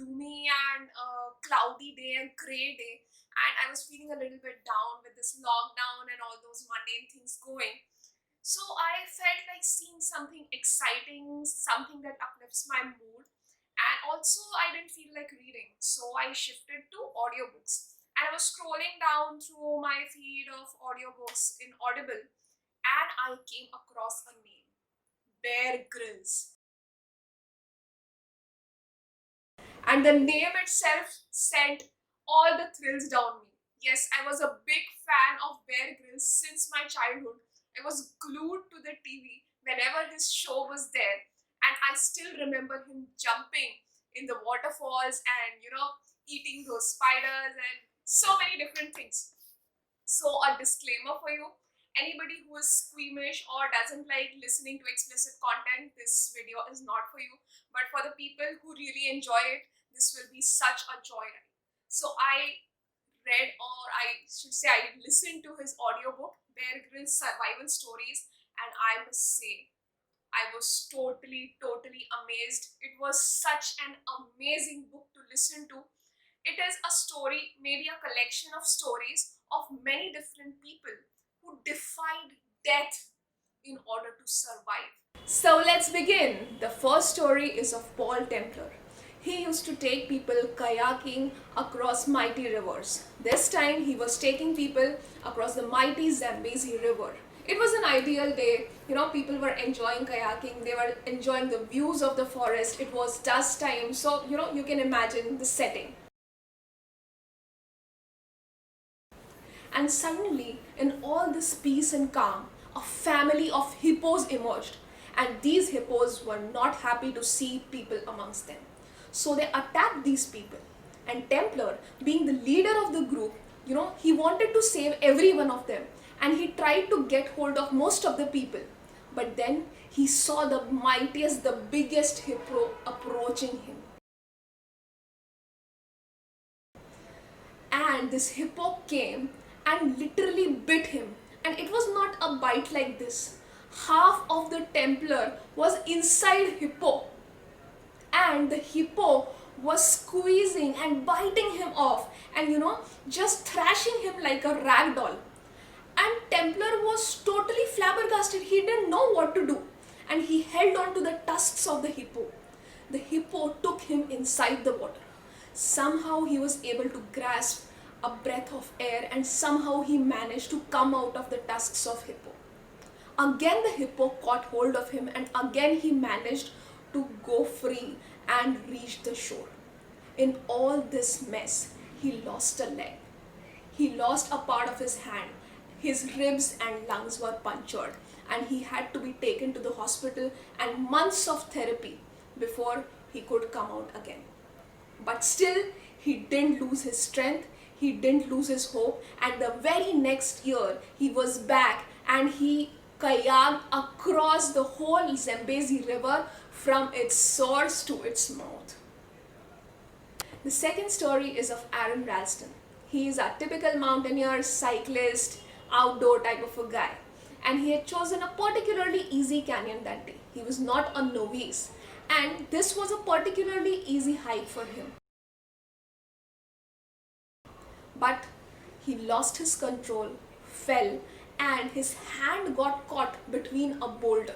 gloomy and cloudy day, a grey day, and I was feeling a little bit down with this lockdown and all those mundane things going. So I felt like seeing something exciting, something that uplifts my mood. And also, I didn't feel like reading, so I shifted to audiobooks. And I was scrolling down through my feed of audiobooks in Audible, and I came across a name, Bear Grylls. And the name itself sent all the thrills down me. Yes, I was a big fan of Bear Grylls since my childhood. I was glued to the TV whenever his show was there, and I still remember him jumping in the waterfalls and eating those spiders and so many different things. So, a disclaimer for you, anybody who is squeamish or doesn't like listening to explicit content, this video is not for you. But for the people who really enjoy it, this will be such a joyride. So, I read, or I should say, I listened to his audiobook, Bear Grylls Survival Stories, and I must say, I was totally amazed. It was such an amazing book to listen to. It is a story, maybe a collection of stories of many different people who defied death in order to survive. So let's begin. The first story is of Paul Templar. He used to take people kayaking across mighty rivers. This time he was taking people across the mighty Zambezi River. It was an ideal day. People were enjoying kayaking. They were enjoying the views of the forest. It was dusk time. So, you can imagine the setting. And suddenly, in all this peace and calm, a family of hippos emerged. And these hippos were not happy to see people amongst them. So they attacked these people. And Templar, being the leader of the group, he wanted to save every one of them. And he tried to get hold of most of the people. But then he saw the mightiest, the biggest hippo approaching him. And this hippo came and literally bit him. And it was not a bite like this. Half of the Templar was inside hippo. And the hippo was squeezing and biting him off and just thrashing him like a rag doll. And Templar was totally flabbergasted. He didn't know what to do. And he held on to the tusks of the hippo. The hippo took him inside the water. Somehow he was able to grasp a breath of air, and somehow he managed to come out of the tusks of hippo. Again the hippo caught hold of him, and again he managed to go free and reach the shore. In all this mess, he lost a leg. He lost a part of his hand. His ribs and lungs were punctured, and he had to be taken to the hospital and months of therapy before he could come out again. But still, he didn't lose his strength, he didn't lose his hope, and the very next year he was back and he kayaked across the whole Zambezi River from its source to its mouth. The second story is of Aaron Ralston. He is a typical mountaineer, cyclist, outdoor type of a guy, and he had chosen a particularly easy canyon that day. He was not a novice, and this was a particularly easy hike for him. But he lost his control, fell, and his hand got caught between a boulder.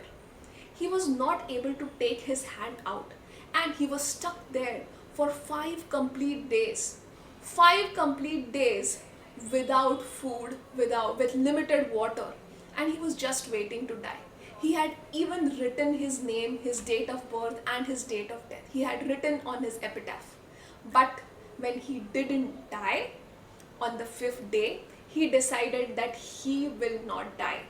He was not able to take his hand out, and he was stuck there for 5 complete days. 5 complete days without food, with limited water, and he was just waiting to die. He had even written his name, his date of birth, and his date of death. He had written on his epitaph. But when he didn't die, on the 5th day, he decided that he will not die.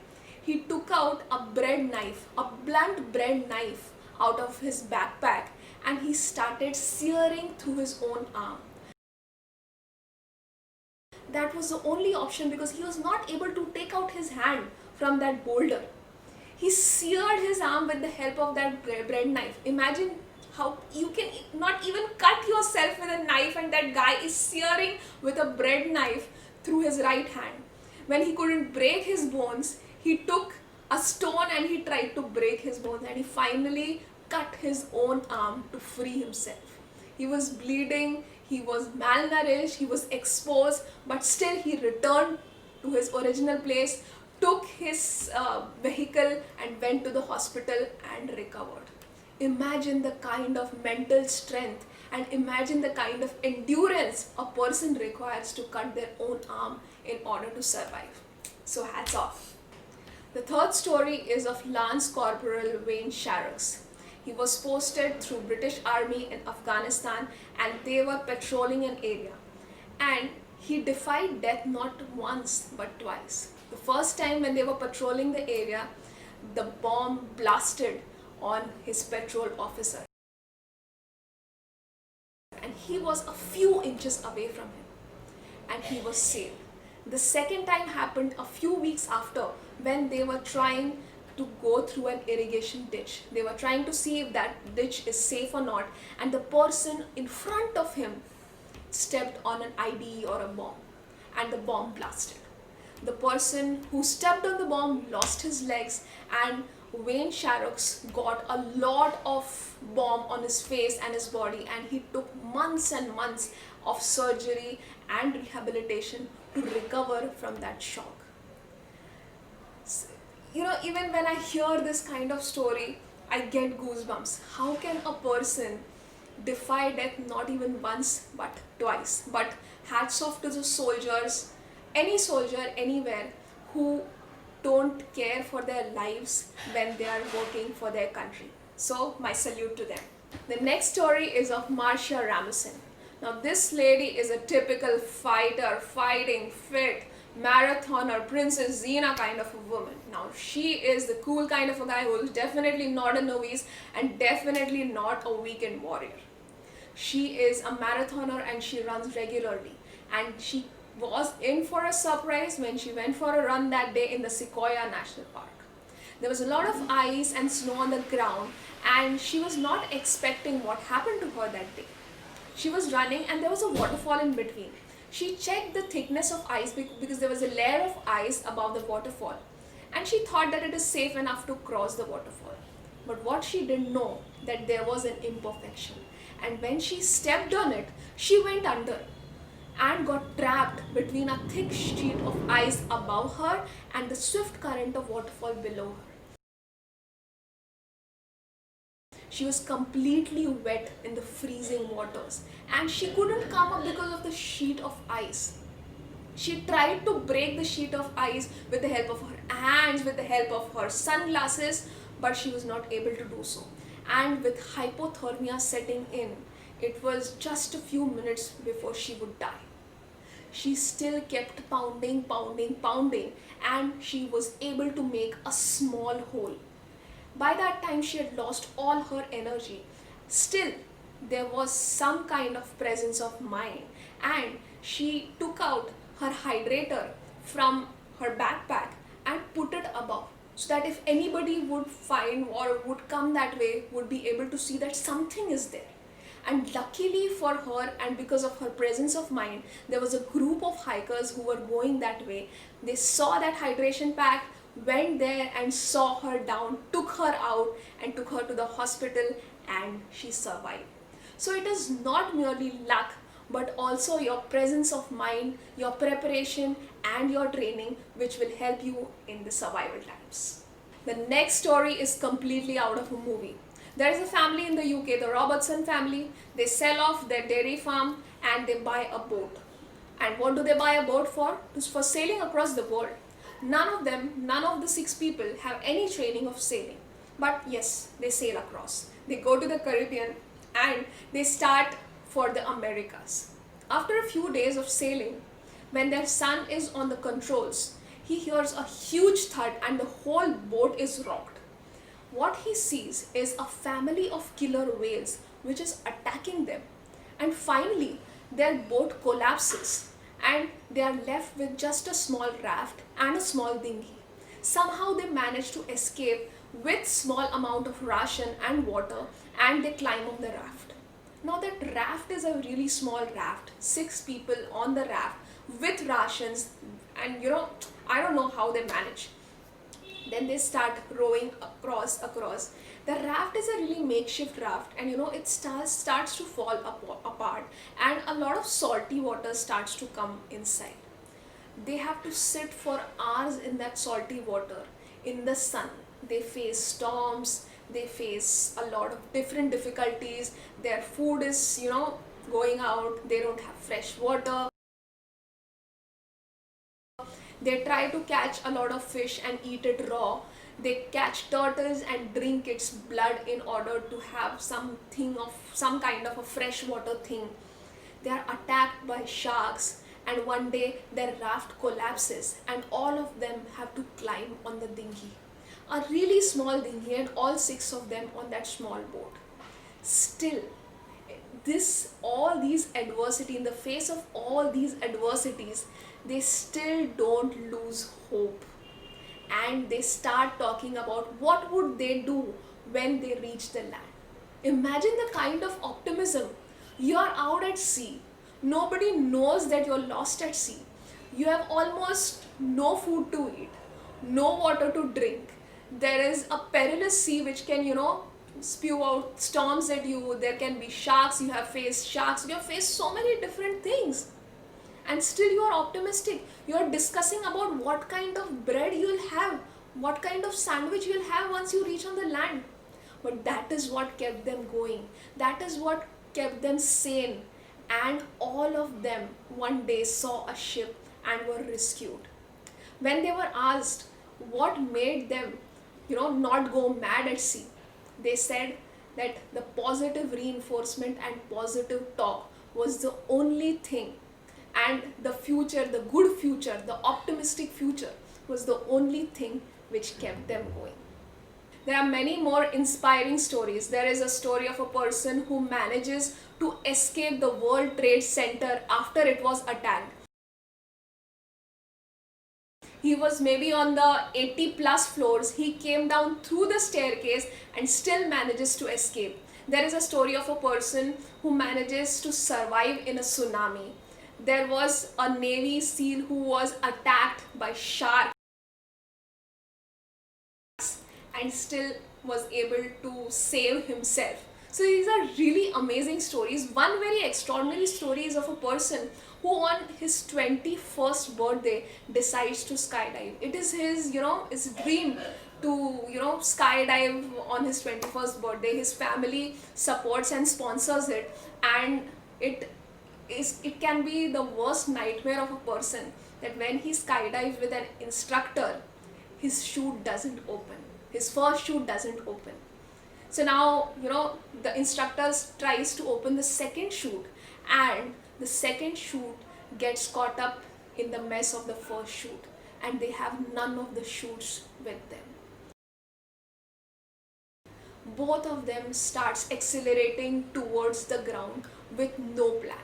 He took out a bread knife, a blunt bread knife out of his backpack, and he started searing through his own arm. That was the only option because he was not able to take out his hand from that boulder. He seared his arm with the help of that bread knife. Imagine how you can not even cut yourself with a knife, and that guy is searing with a bread knife through his right hand. When he couldn't break his bones, he took a stone and he tried to break his bones, and he finally cut his own arm to free himself. He was bleeding, he was malnourished, he was exposed, but still he returned to his original place, took his vehicle and went to the hospital and recovered. Imagine the kind of mental strength and imagine the kind of endurance a person requires to cut their own arm in order to survive. So hats off. The third story is of Lance Corporal Wayne Sharrock. He was posted through British Army in Afghanistan and they were patrolling an area. And he defied death not once but twice. The first time when they were patrolling the area, the bomb blasted on his patrol officer. And he was a few inches away from him. And he was saved. The second time happened a few weeks after when they were trying to go through an irrigation ditch. They were trying to see if that ditch is safe or not, and the person in front of him stepped on an IDE or a bomb, and the bomb blasted. The person who stepped on the bomb lost his legs, and Wayne Sharrock got a lot of bomb on his face and his body, and he took months and months of surgery and rehabilitation to recover from that shock. Even when I hear this kind of story, I get goosebumps. How can a person defy death not even once but twice? But hats off to the soldiers, any soldier anywhere who don't care for their lives when they are working for their country. So my salute to them. The next story is of Marcia Ramison. Now this lady is a typical fighter, fighting, fit, marathoner, Princess Xena kind of a woman. Now she is the cool kind of a guy who is definitely not a novice and definitely not a weekend warrior. She is a marathoner and she runs regularly, and she was in for a surprise when she went for a run that day in the Sequoia National Park. There was a lot of ice and snow on the ground and she was not expecting what happened to her that day. She was running and there was a waterfall in between. She checked the thickness of ice because there was a layer of ice above the waterfall, and she thought that it is safe enough to cross the waterfall. But what she didn't know that there was an imperfection, and when she stepped on it, she went under and got trapped between a thick sheet of ice above her and the swift current of waterfall below her. She was completely wet in the freezing waters and she couldn't come up because of the sheet of ice. She tried to break the sheet of ice with the help of her hands, with the help of her sunglasses, but she was not able to do so. And with hypothermia setting in, it was just a few minutes before she would die. She still kept pounding, and she was able to make a small hole. By that time, she had lost all her energy. Still, there was some kind of presence of mind, and she took out her hydrator from her backpack and put it above, so that if anybody would find or would come that way, would be able to see that something is there. And luckily for her, and because of her presence of mind, there was a group of hikers who were going that way. They saw that hydration pack, went there and saw her down, took her out and took her to the hospital, and she survived. So it is not merely luck, but also your presence of mind, your preparation and your training which will help you in the survival times. The next story is completely out of a movie. There is a family in the UK, the Robertson family. They sell off their dairy farm and they buy a boat. And what do they buy a boat for? It's for sailing across the world. None of the 6 people have any training of sailing. But yes, they sail across. They go to the Caribbean and they start for the Americas. After a few days of sailing, when their son is on the controls, he hears a huge thud and the whole boat is rocked. What he sees is a family of killer whales which is attacking them. And finally, their boat collapses and they are left with just a small raft and a small dinghy. Somehow they manage to escape with small amount of ration and water, and they climb up the raft. Now that raft is a really small raft, 6 people on the raft with rations, and I don't know how they manage. Then they start rowing across. The raft is a really makeshift raft, and it starts to fall apart, and a lot of salty water starts to come inside. They have to sit for hours in that salty water in the sun. They face storms, they face a lot of different difficulties. Their food is going out, they don't have fresh water. They try to catch a lot of fish and eat it raw. They catch turtles and drink its blood in order to have some kind of a freshwater thing. They are attacked by sharks, and one day their raft collapses and all of them have to climb on the dinghy. A really small dinghy, and all six of them on that small boat. Still, all these adversity, in the face of all these adversities, they still don't lose hope, and they start talking about what would they do when they reach the land. Imagine the kind of optimism. You're out at sea, nobody knows that you're lost at sea, you have almost no food to eat, no water to drink, there is a perilous sea which can spew out storms at you, there can be sharks, you have faced so many different things, and still you are optimistic. You are discussing about what kind of bread you will have, what kind of sandwich you will have once you reach on the land. But that is what kept them going, that is what kept them sane, and all of them one day saw a ship and were rescued. When they were asked what made them not go mad at sea, they said that the positive reinforcement and positive talk was the only thing, and the future, the good future, the optimistic future was the only thing which kept them going. There are many more inspiring stories. There is a story of a person who manages to escape the World Trade Center after it was attacked. He was maybe on the 80 plus floors. He came down through the staircase and still manages to escape. There is a story of a person who manages to survive in a tsunami. There was a Navy SEAL who was attacked by sharks and still was able to save himself. So these are really amazing stories. One very extraordinary story is of a person who on his 21st birthday decides to skydive. It is his dream to skydive on his 21st birthday. His family supports and sponsors it, and it can be the worst nightmare of a person that when he skydives with an instructor, his chute doesn't open. His first chute doesn't open. So now, the instructor tries to open the second chute, and the second chute gets caught up in the mess of the first chute, and they have none of the chutes with them. Both of them starts accelerating towards the ground with no plan.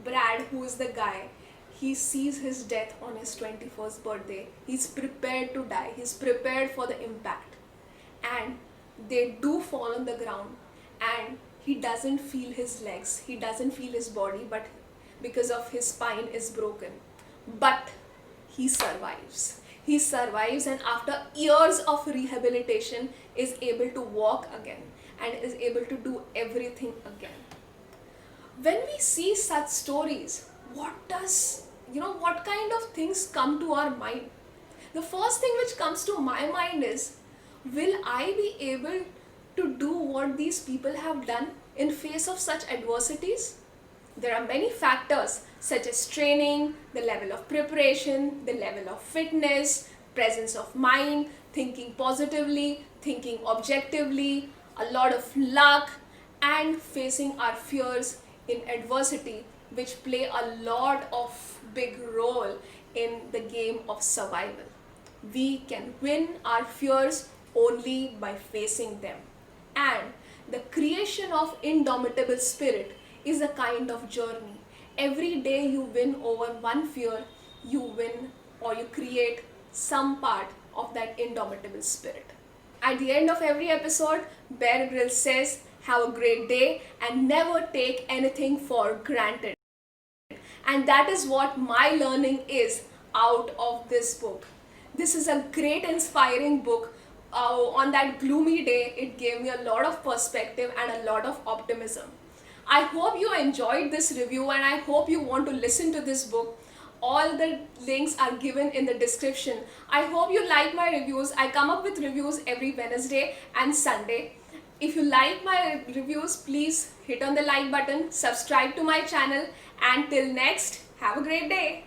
Brad, who is the guy, he sees his death on his 21st birthday. He's prepared to die. He's prepared for the impact. And they do fall on the ground, and he doesn't feel his legs. He doesn't feel his body, but because of his spine is broken. But he survives. He survives, and after years of rehabilitation is able to walk again and is able to do everything again. When we see such stories, what kind of things come to our mind? The first thing which comes to my mind is, will I be able to do what these people have done in face of such adversities? There are many factors such as training, the level of preparation, the level of fitness, presence of mind, thinking positively, thinking objectively, a lot of luck, and facing our fears in adversity, which play a lot of big role in the game of survival. We can win our fears only by facing them. And the creation of indomitable spirit is a kind of journey. Every day you win over one fear, you win or you create some part of that indomitable spirit. At the end of every episode, Bear Grylls says, have a great day and never take anything for granted. And that is what my learning is out of this book. This is a great inspiring book. On that gloomy day, it gave me a lot of perspective and a lot of optimism. I hope you enjoyed this review and I hope you want to listen to this book. All the links are given in the description. I hope you like my reviews. I come up with reviews every Wednesday and Sunday. If you like my reviews, please hit on the like button, subscribe to my channel, and till next, have a great day.